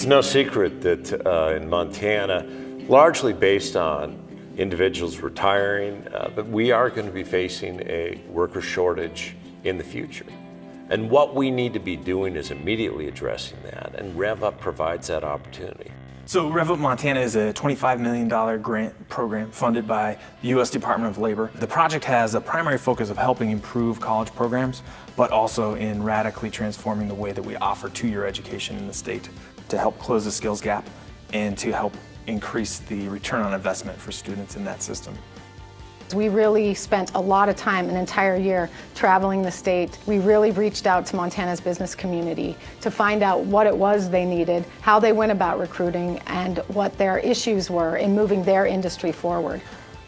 no secret that in Montana, largely based on individuals retiring, that we are going to be facing a worker shortage in the future. And what we need to be doing is immediately addressing that, and RevUp provides that opportunity. So RevUp Montana is a $25 million grant program funded by the U.S. Department of Labor. The project has a primary focus of helping improve college programs, but also in radically transforming the way that we offer two-year education in the state to help close the skills gap and to help increase the return on investment for students in that system. We really spent a lot of time, an entire year, traveling the state. We really reached out to Montana's business community to find out what it was they needed, how they went about recruiting, and what their issues were in moving their industry forward.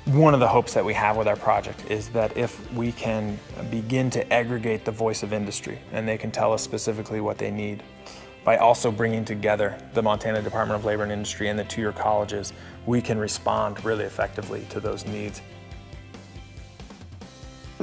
One of the hopes that we have with our project is that if we can begin to aggregate the voice of industry, and they can tell us specifically what they need, by also bringing together the Montana Department of Labor and Industry and the two-year colleges, we can respond really effectively to those needs.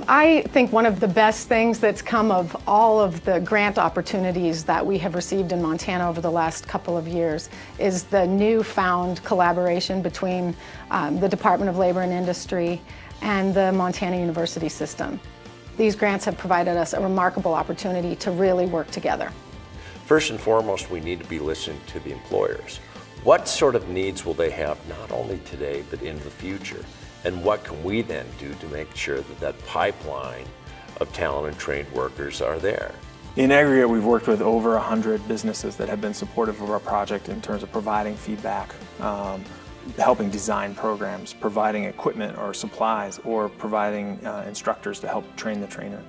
I think one of the best things that's come of all of the grant opportunities that we have received in Montana over the last couple of years is the newfound collaboration between the Department of Labor and Industry and the Montana University system. These grants have provided us a remarkable opportunity to really work together. First and foremost, we need to be listening to the employers. What sort of needs will they have not only today but in the future? And what can we then do to make sure that that pipeline of talented and trained workers are there? In aggregate, we've worked with over 100 businesses that have been supportive of our project in terms of providing feedback, helping design programs, providing equipment or supplies, or providing instructors to help train the trainer.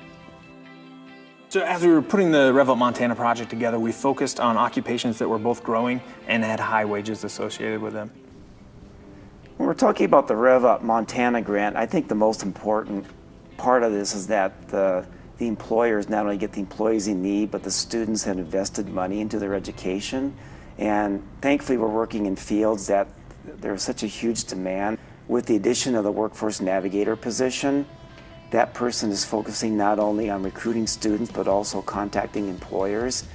So as we were putting the RevUp Montana project together, we focused on occupations that were both growing and had high wages associated with them. When we're talking about the RevUp Montana grant, I think the most important part of this is that the employers not only get the employees they need, but the students have invested money into their education. And thankfully, we're working in fields that there's such a huge demand. With the addition of the Workforce Navigator position, that person is focusing not only on recruiting students, but also contacting employers.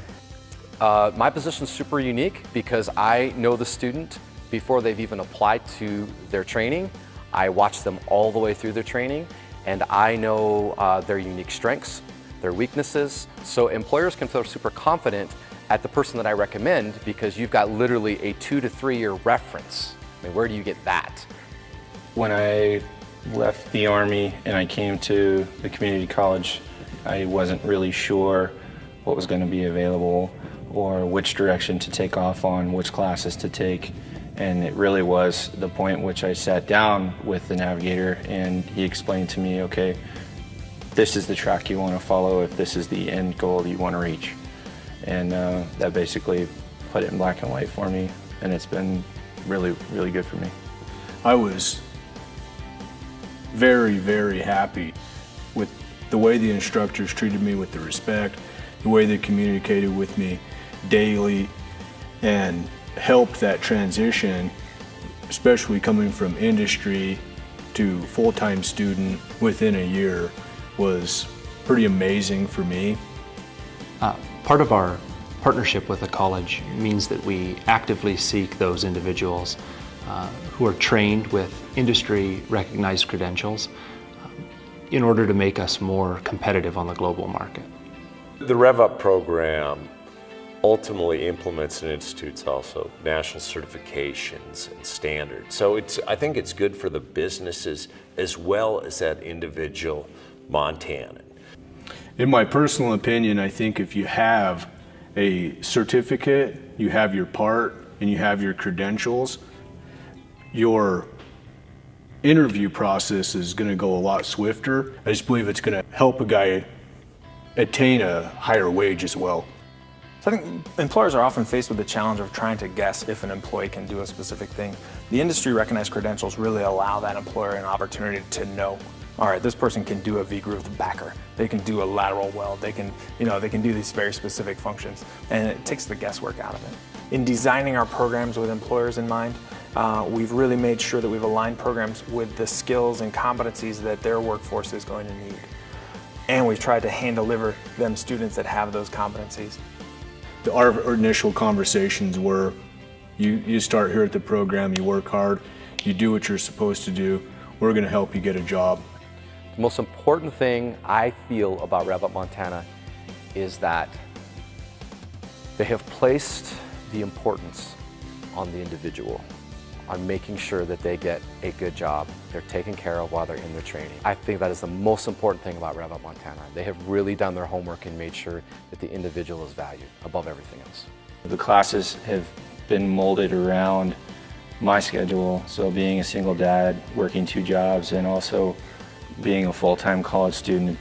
My position is super unique because I know the student before they've even applied to their training. I watch them all the way through their training, and I know their unique strengths, their weaknesses, so employers can feel super confident at the person that I recommend because you've got literally a 2 to 3 year reference. I mean, where do you get that? When I left the Army and I came to the community college, I wasn't really sure what was going to be available or which direction to take off on, which classes to take. And it really was the point in which I sat down with the navigator and he explained to me, okay, this is the track you want to follow if this is the end goal you want to reach. And that basically put it in black and white for me, and it's been really, really good for me. I was very, very happy with the way the instructors treated me with the respect, the way they communicated with me daily, and helped that transition, especially coming from industry to full-time student within a year, was pretty amazing for me. Part of our partnership with the college means that we actively seek those individuals who are trained with industry-recognized credentials in order to make us more competitive on the global market. The RevUp program ultimately implements and institutes also national certifications and standards. So I think it's good for the businesses as well as that individual Montanan. In my personal opinion, I think if you have a certificate, you have your part, and you have your credentials, your interview process is going to go a lot swifter. I just believe it's going to help a guy attain a higher wage as well. So I think employers are often faced with the challenge of trying to guess if an employee can do a specific thing. The industry-recognized credentials really allow that employer an opportunity to know, all right, this person can do a V-groove backer, they can do a lateral weld, they can do these very specific functions, and it takes the guesswork out of it. In designing our programs with employers in mind, we've really made sure that we've aligned programs with the skills and competencies that their workforce is going to need. And we've tried to hand deliver them students that have those competencies. Our initial conversations were, you start here at the program, you work hard, you do what you're supposed to do, we're going to help you get a job. The most important thing I feel about RevUp Montana is that they have placed the importance on the individual, on making sure that they get a good job, they're taken care of while they're in their training. I think that is the most important thing about RevUp Montana. They have really done their homework and made sure that the individual is valued above everything else. The classes have been molded around my schedule, so being a single dad, working 2 jobs, and also being a full-time college student.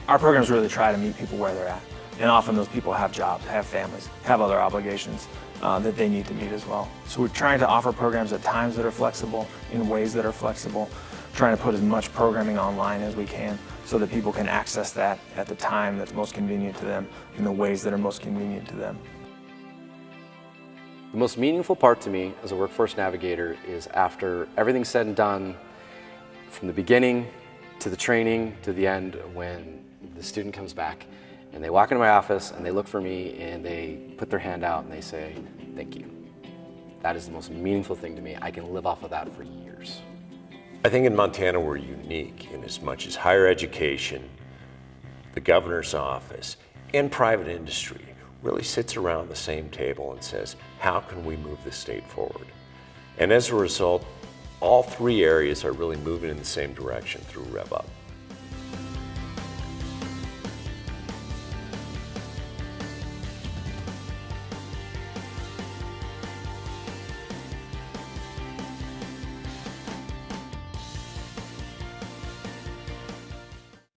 Our programs really try to meet people where they're at. And often those people have jobs, have families, have other obligations that they need to meet as well. So we're trying to offer programs at times that are flexible, in ways that are flexible, trying to put as much programming online as we can so that people can access that at the time that's most convenient to them, in the ways that are most convenient to them. The most meaningful part to me as a workforce navigator is after everything's said and done, from the beginning to the training to the end, when the student comes back and they walk into my office and they look for me and they put their hand out and they say, "Thank you." That is the most meaningful thing to me. I can live off of that for years. I think in Montana we're unique in as much as higher education, the governor's office, and private industry really sits around the same table and says, how can we move the state forward? And as a result, all 3 areas are really moving in the same direction through RevUp.